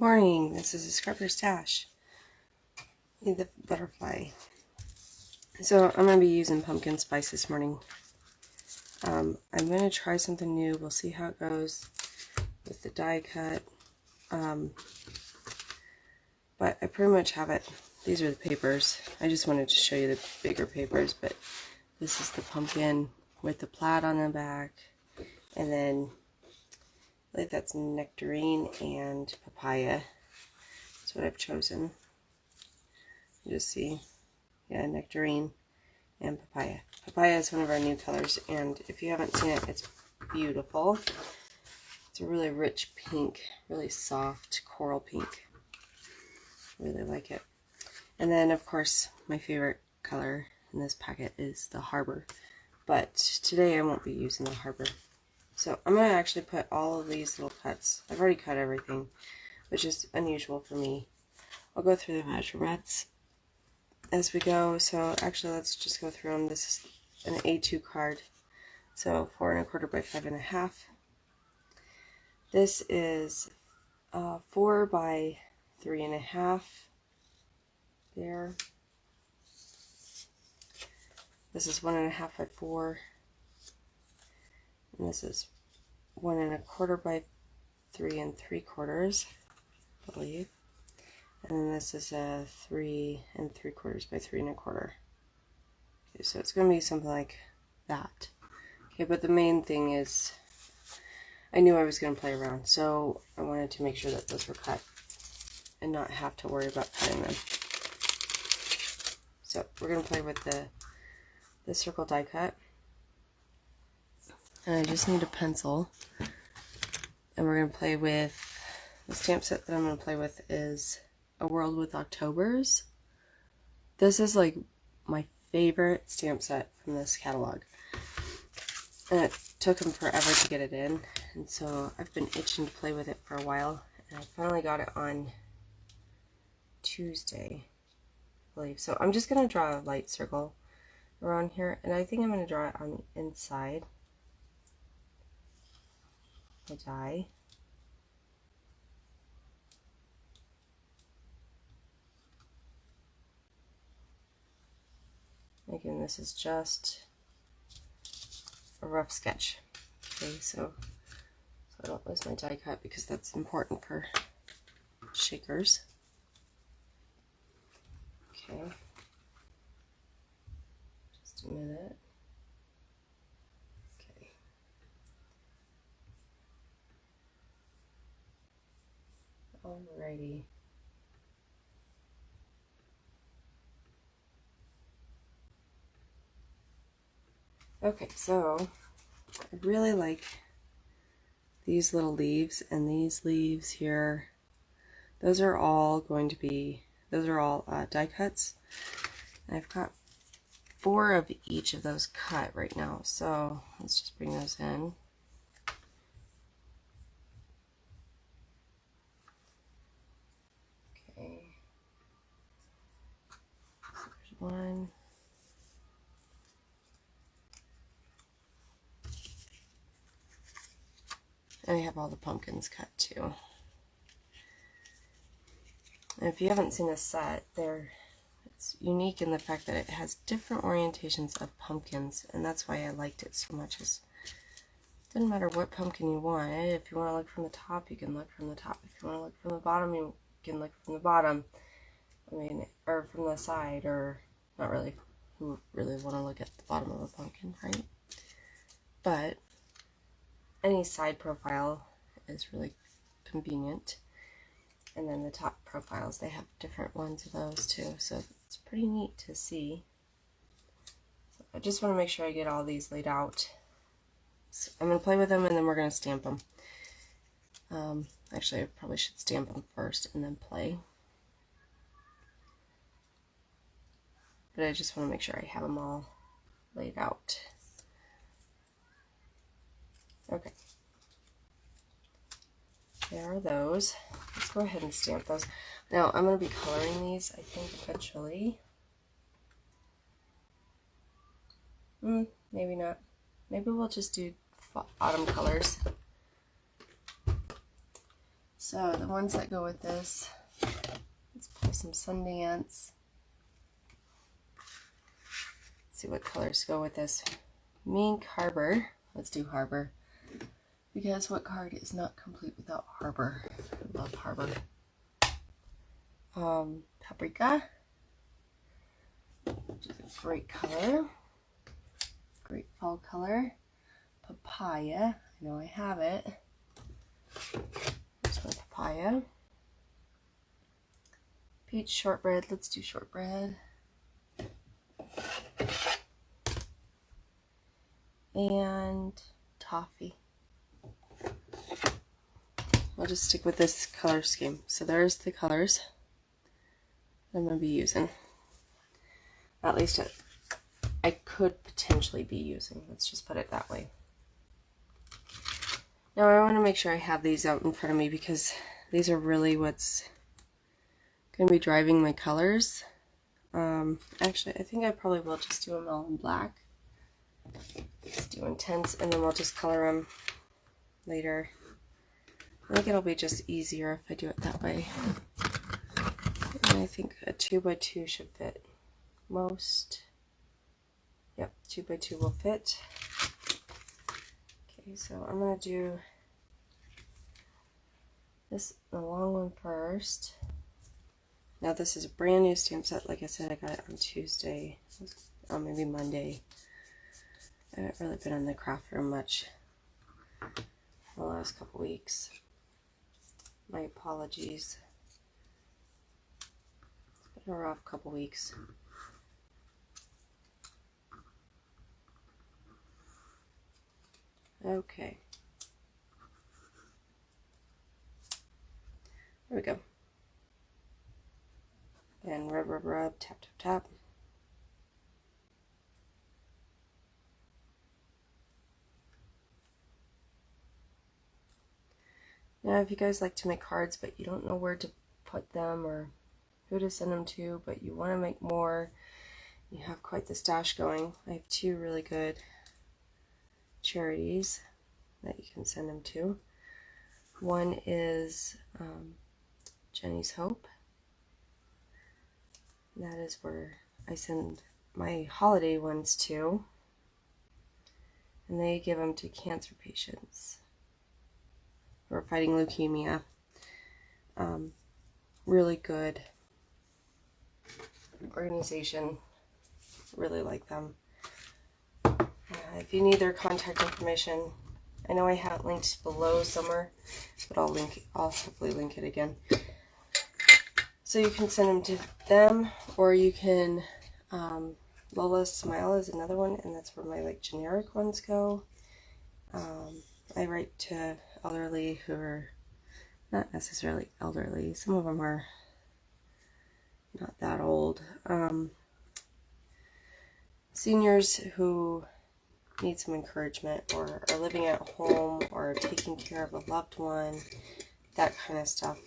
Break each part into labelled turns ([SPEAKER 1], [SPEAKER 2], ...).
[SPEAKER 1] Morning, this is a Scrubber Stash. Need the butterfly. So I'm going to be using pumpkin spice this morning. I'm going to try something new. We'll see how it goes with the die cut. But I pretty much have it. These are the papers. I just wanted to show you the bigger papers, but this is the pumpkin with the plaid on the back. And then I think that's nectarine and papaya. That's what I've chosen. Just see. Yeah, nectarine and papaya. Papaya is one of our new colors, and if you haven't seen it, it's beautiful. It's a really rich pink, really soft coral pink. Really like it. And then, of course, my favorite color in this packet is the Harbor. But today I won't be using the Harbor. So I'm going to actually put all of these little cuts. I've already cut everything, which is unusual for me. I'll go through the measurements as we go. So actually, let's just go through them. This is an A2 card, so 4 1/4 by 5 1/2. This is 4 by 3 1/2 there. This is 1 1/2 by 4, and this is 1 1/4 by 3 3/4, I believe. And then this is a 3 3/4 by 3 1/4. Okay, so it's going to be something like that. Okay, but the main thing is, I knew I was going to play around, so I wanted to make sure that those were cut and not have to worry about cutting them. So we're going to play with the circle die cut. And I just need a pencil. And we're going to play with, the stamp set that I'm going to play with is A World with Octobers. This is like my favorite stamp set from this catalog. And it took them forever to get it in. And so I've been itching to play with it for a while. And I finally got it on Tuesday, I believe. So I'm just going to draw a light circle around here. And I think I'm going to draw it on the inside. The die. Again, this is just a rough sketch. Okay, so I don't lose my die cut because that's important for shakers. Okay, just a minute. Okay, alrighty. Okay, so I really like these little leaves, and these leaves here, those are all die cuts. I've got 4 of each of those cut right now, so let's just bring those in. Okay, so there's 1. And I have all the pumpkins cut too. And if you haven't seen this set, it's unique in the fact that it has different orientations of pumpkins, and that's why I liked it so much. It doesn't matter what pumpkin you want. If you want to look from the top, you can look from the top. If you want to look from the bottom, you can look from the bottom. Or from the side, or not really. Who really want to look at the bottom of a pumpkin, right? But any side profile is really convenient. And then the top profiles, they have different ones of those too. So it's pretty neat to see. So I just want to make sure I get all these laid out. So I'm going to play with them, and then we're going to stamp them. Actually, I probably should stamp them first and then play. But I just want to make sure I have them all laid out. Okay. There are those. Let's go ahead and stamp those. Now, I'm going to be coloring these, I think, eventually. Maybe not. Maybe we'll just do autumn colors. So the ones that go with this, let's pull some Sundance. See what colors go with this. Mink, Harbor. Let's do Harbor. Because what card is not complete without Harbor? I love Harbor. Paprika, which is a great color. Great fall color. Papaya. I know I have it. This one, papaya. Peach shortbread. Let's do shortbread. And toffee. I'll just stick with this color scheme. So there's the colors I'm going to be using. At least I could potentially be using. Let's just put it that way. Now I want to make sure I have these out in front of me because these are really what's going to be driving my colors. Actually, I think I probably will just do them all in black. Let's do intense, and then we'll just color them later. I think it'll be just easier if I do it that way. And I think a 2x2 should fit most. Yep, 2x2 will fit. Okay, so I'm going to do this, the long one first. Now this is a brand new stamp set. Like I said, I got it on Tuesday, or maybe Monday. I haven't really been in the craft room much the last couple weeks. My apologies. It's been a rough couple weeks. Okay. There we go. And rub, rub, rub, tap, tap, tap. Now, if you guys like to make cards, but you don't know where to put them or who to send them to, but you want to make more, you have quite the stash going. I have two really good charities that you can send them to. One is Jenny's Hope. That is where I send my holiday ones to, and they give them to cancer patients who are fighting leukemia. Really good organization. Really like them. If you need their contact information, I know I have it linked below somewhere, but I'll hopefully link it again. So you can send them to them, or you can, Lola's Smile is another one, and that's where my like generic ones go. I write to elderly who are not necessarily elderly. Some of them are not that old. Seniors who need some encouragement, or are living at home, or taking care of a loved one, that kind of stuff.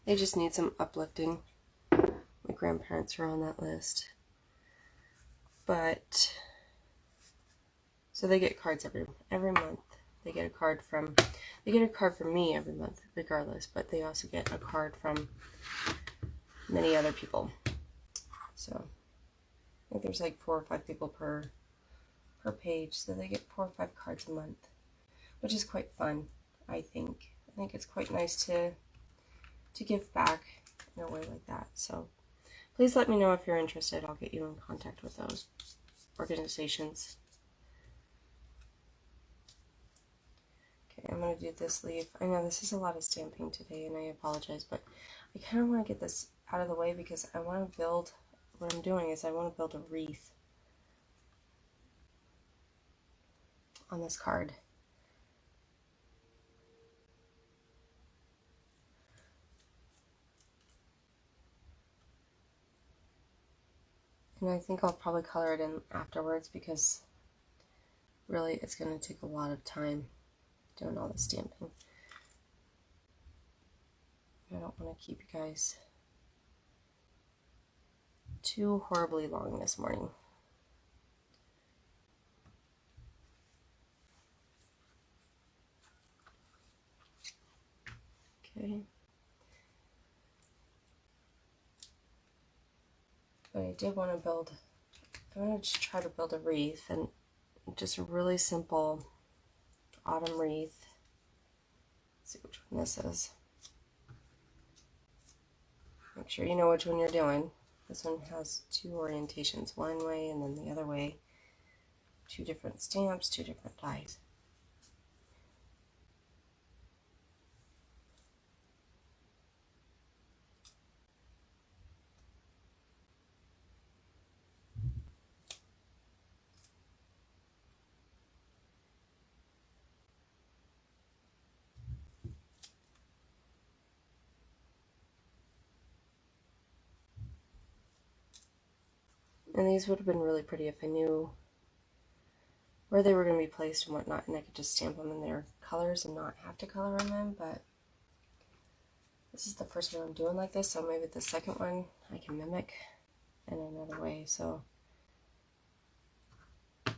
[SPEAKER 1] They just need some uplifting. My grandparents are on that list. But, so they get cards every month. They get a card from me every month, regardless, but they also get a card from many other people. So, I think there's like 4 or 5 people per page, so they get 4 or 5 cards a month, which is quite fun, I think. I think it's quite nice to give back in a way like that. So please let me know if you're interested. I'll get you in contact with those organizations. Okay, I'm going to do this leaf. I know this is a lot of stamping today, and I apologize, but I kind of want to get this out of the way because I want to build, what I'm doing is I want to build a wreath on this card. And I think I'll probably color it in afterwards because really it's going to take a lot of time doing all the stamping. I don't want to keep you guys too horribly long this morning. Okay. But I did want to build, I'm going to just try to build a wreath, and just a really simple autumn wreath. Let's see which one this is. Make sure you know which one you're doing. This one has two orientations, one way and then the other way. Two different stamps, two different dies. And these would have been really pretty if I knew where they were going to be placed and whatnot, and I could just stamp them in their colors and not have to color them in, but this is the first one I'm doing like this, so maybe the second one I can mimic in another way. So okay,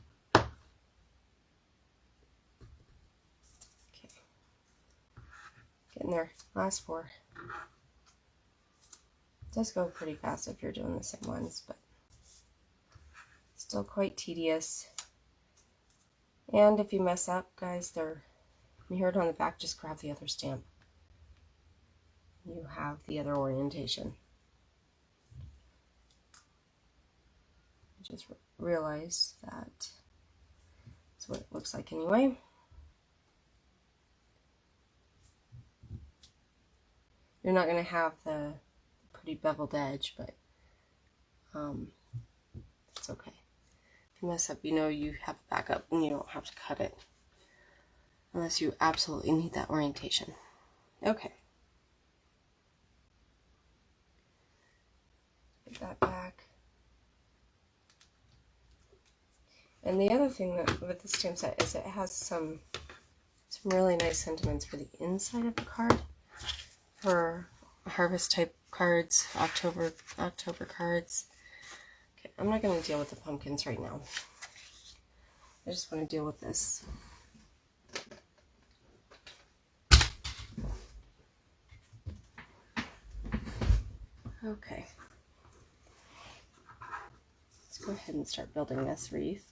[SPEAKER 1] getting there. Last four. It does go pretty fast if you're doing the same ones, but still quite tedious. And if you mess up, guys, they're mirrored on the back. Just grab the other stamp. You have the other orientation. I just realized that that's what it looks like anyway. You're not going to have the pretty beveled edge, but it's okay. If you mess up, you know you have a backup and you don't have to cut it unless you absolutely need that orientation. Okay. Get that back. And the other thing that with the stamp set is it has some really nice sentiments for the inside of the card. For harvest type cards, October cards. Okay, I'm not going to deal with the pumpkins right now. I just want to deal with this. Okay. Let's go ahead and start building this wreath.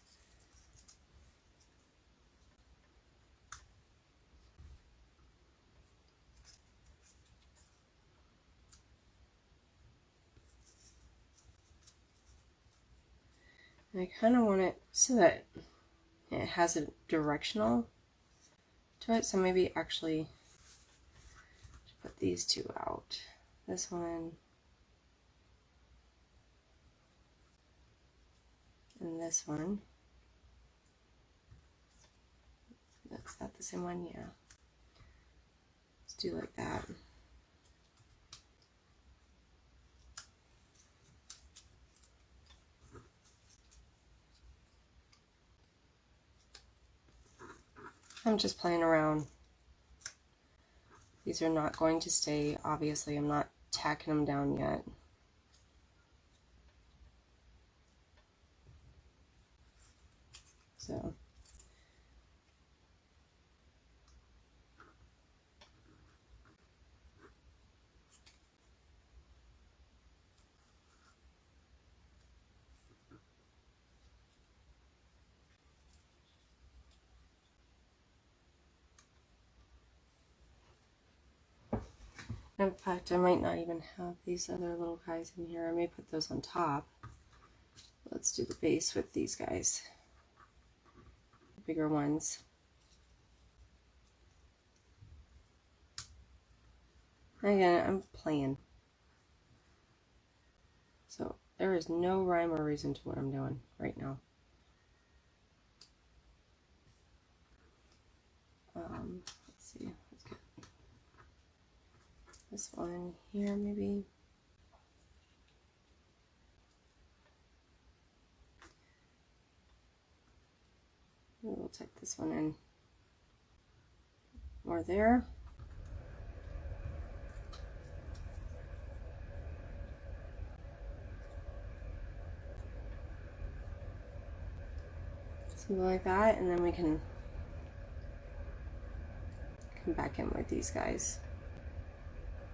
[SPEAKER 1] And I kind of want it so that it has a directional to it, so maybe actually put these two out. This one and this one. Is that the same one? Yeah. Let's do like that. I'm just playing around. These are not going to stay, obviously. I'm not tacking them down yet. So in fact, I might not even have these other little guys in here. I may put those on top. Let's do the base with these guys. The bigger ones. Again, I'm playing. So there is no rhyme or reason to what I'm doing right now. Let's see. Let's get this one here, maybe. We'll take this one in more there. Something like that, and then we can come back in with these guys.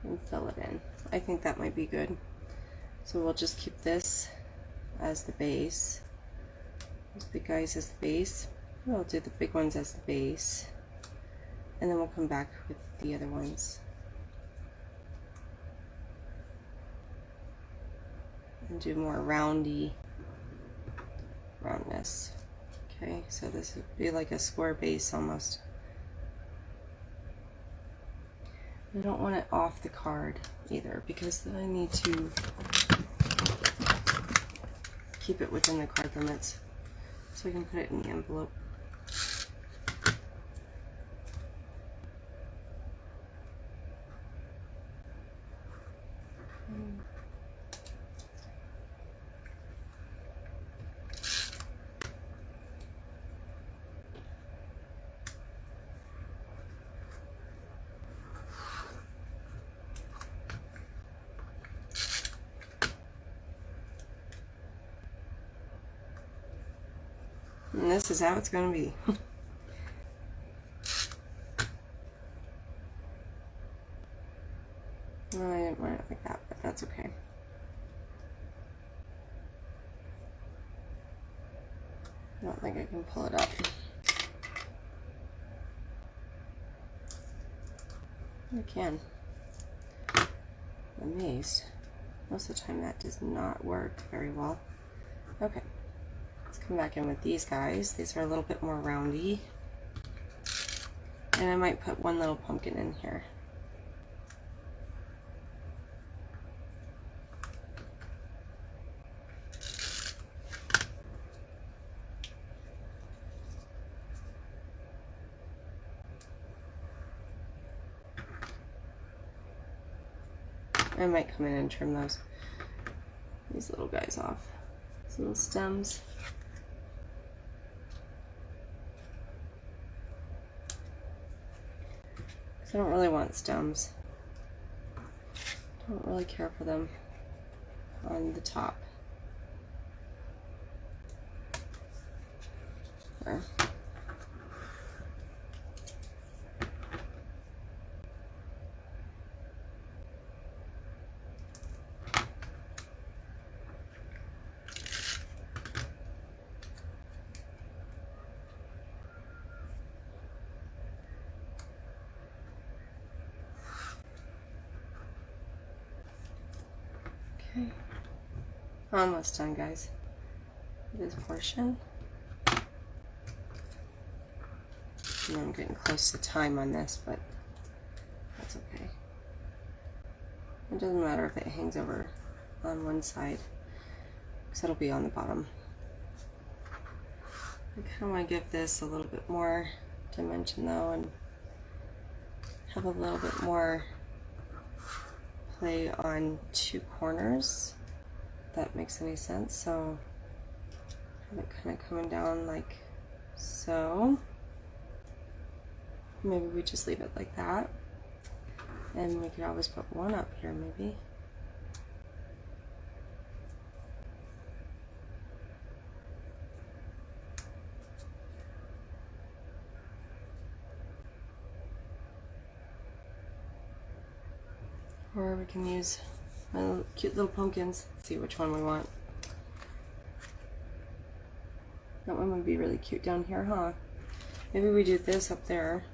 [SPEAKER 1] and fill it in. I think that might be good. So we'll just keep this as the base. These big guys as the base. We'll do the big ones as the base. And then we'll come back with the other ones. And do more roundness. Okay, so this would be like a square base almost. I don't want it off the card either because then I need to keep it within the card limits so I can put it in the envelope. And this is how it's going to be. No, I didn't want it like that, but that's okay. I don't think I can pull it up. I can. I'm amazed. Most of the time that does not work very well. Okay. Let's come back in with these guys. These are a little bit more roundy. And I might put one little pumpkin in here. I might come in and trim these little guys off. These little stems. I don't really want stems. Don't really care for them on the top. There. Okay, almost done, guys. This portion. And I'm getting close to time on this, but that's okay. It doesn't matter if it hangs over on one side, because it'll be on the bottom. I kind of want to give this a little bit more dimension though, and have a little bit more play on two corners, if that makes any sense. So have it kind of coming down like so. Maybe we just leave it like that, and we could always put one up here maybe. Or we can use my cute little pumpkins. Let's see which one we want. That one would be really cute down here, huh? Maybe we do this up there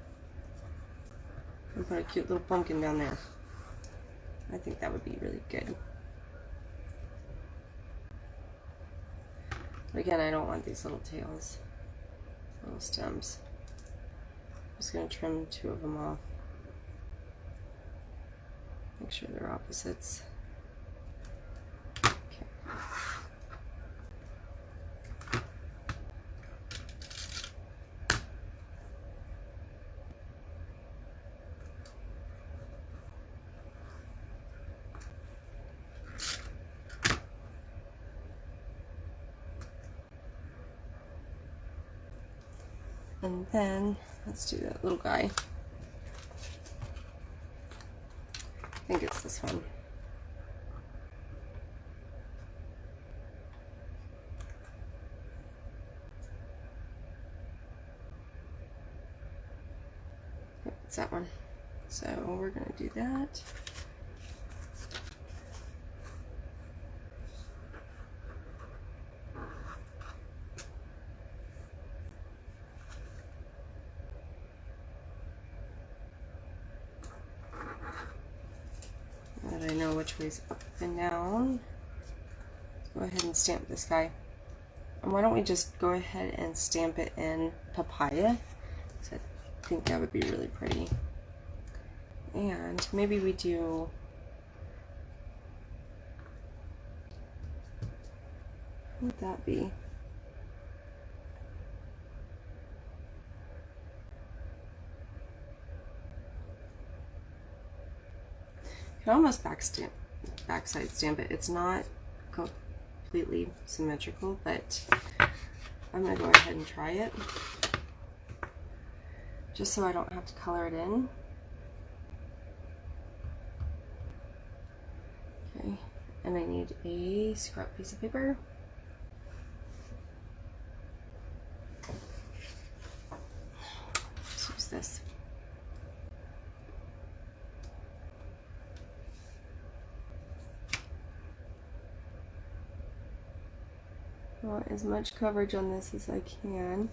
[SPEAKER 1] and put a cute little pumpkin down there. I think that would be really good. But again, I don't want these little tails, little stems. I'm just going to trim two of them off. Make sure they're opposites. Okay. And then let's do that little guy. I think it's this one. Yep, it's that one. So we're going to do that. that I know which way's up and down. Let's go ahead and stamp this guy. And why don't we just go ahead and stamp it in papaya? So I think that would be really pretty. And maybe we do what would that be? You can almost backside stamp it. It's not completely symmetrical, but I'm gonna go ahead and try it just so I don't have to color it in. Okay, and I need a scrap piece of paper. Let's use this. I want as much coverage on this as I can.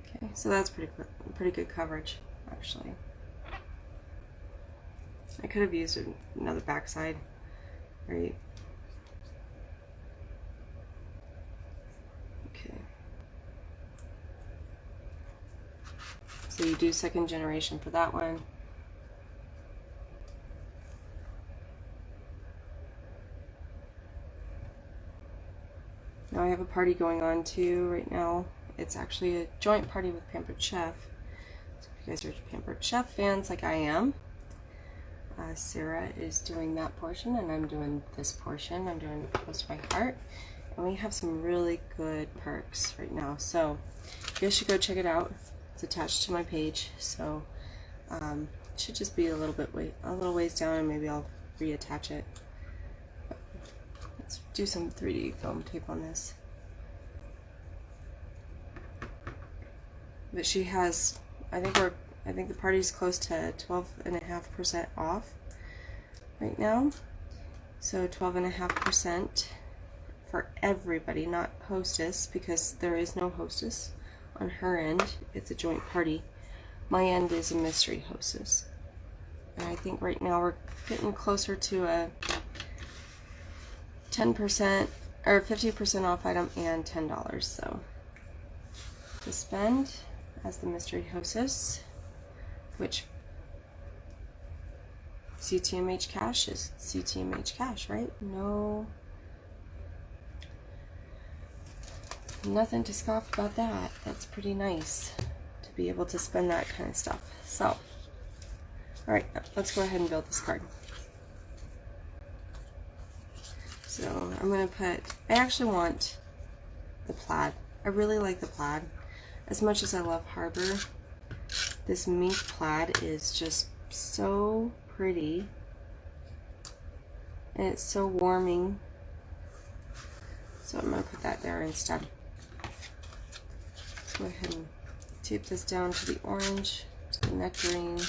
[SPEAKER 1] Okay, so that's pretty good coverage, actually. I could have used another backside, right? Okay. So you do second generation for that one. Now I have a party going on too right now. It's actually a joint party with Pampered Chef. So if you guys are Pampered Chef fans like I am, Sarah is doing that portion and I'm doing this portion. I'm doing Close to My Heart. And we have some really good perks right now. So you guys should go check it out. It's attached to my page. So it should just be a little ways down, and maybe I'll reattach it. Let's do some 3D film tape on this. But she has, I think the party's close to 12.5% off right now. So 12.5% for everybody, not Hostess, because there is no Hostess on her end. It's a joint party. My end is a mystery Hostess. And I think right now we're getting closer to a 10% or 50% off item and $10. So to spend as the mystery hostess, which CTMH cash is CTMH cash, right? No, nothing to scoff about that. That's pretty nice to be able to spend that kind of stuff. So, all right, let's go ahead and build this card. So I'm going to put, I actually want the plaid. I really like the plaid. As much as I love Harbor, this mink plaid is just so pretty. And it's so warming. So I'm going to put that there instead. Let's go ahead and tape this down to the orange, to the nectarine.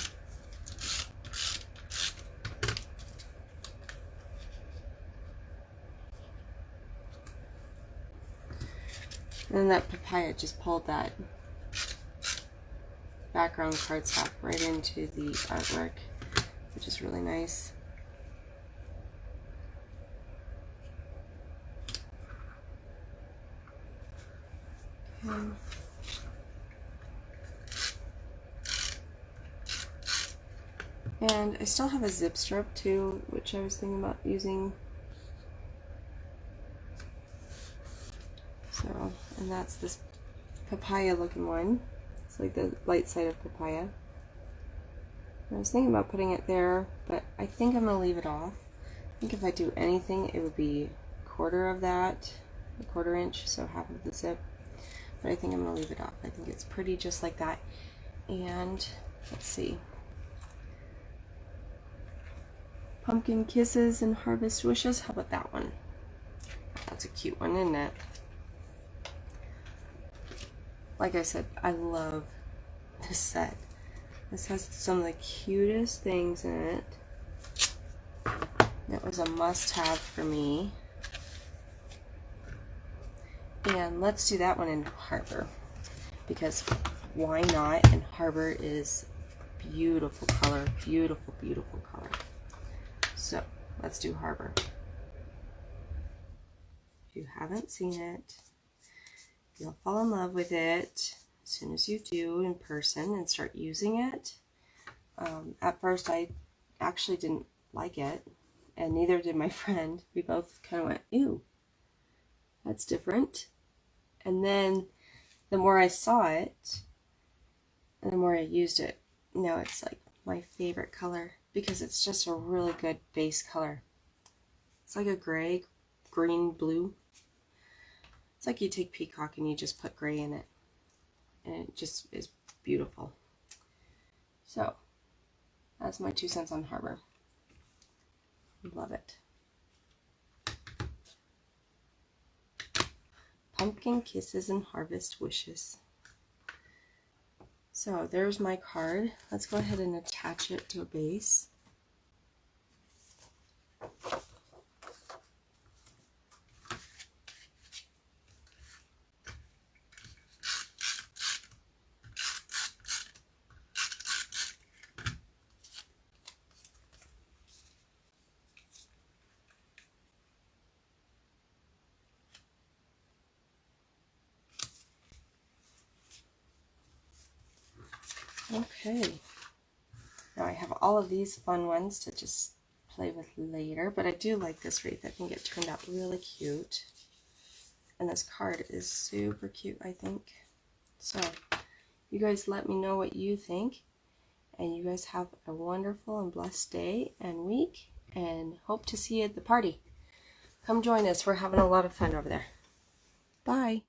[SPEAKER 1] And then that papaya just pulled that background cardstock right into the artwork, which is really nice. Okay. And I still have a zip strip too, which I was thinking about using. So, and that's this papaya looking one. It's like the light side of papaya. I was thinking about putting it there, but I think I'm going to leave it off. I think if I do anything, it would be a quarter of that, a quarter inch, so half of the zip. But I think I'm going to leave it off. I think it's pretty just like that. And let's see. Pumpkin Kisses and Harvest Wishes. How about that one? That's a cute one, isn't it? Like I said, I love this set. This has some of the cutest things in it. It was a must-have for me. And let's do that one in Harbor, because why not? And Harbor is beautiful color, beautiful, beautiful color. So let's do Harbor. If you haven't seen it, you'll fall in love with it as soon as you do in person and start using it. At first I actually didn't like it, and neither did my friend. We both kind of went, ew, that's different. And then the more I saw it and the more I used it, now it's like my favorite color because it's just a really good base color. It's like a gray, green, blue. It's like you take peacock and you just put gray in it, and it just is beautiful. So that's my 2 cents on Harbor. Love it. Pumpkin Kisses and Harvest Wishes. So there's my card. Let's go ahead and attach it to a base. Okay, now I have all of these fun ones to just play with later, but I do like this wreath. I think it turned out really cute, and this card is super cute, I think. So you guys let me know what you think, and you guys have a wonderful and blessed day and week, and hope to see you at the party. Come join us. We're having a lot of fun over there. Bye.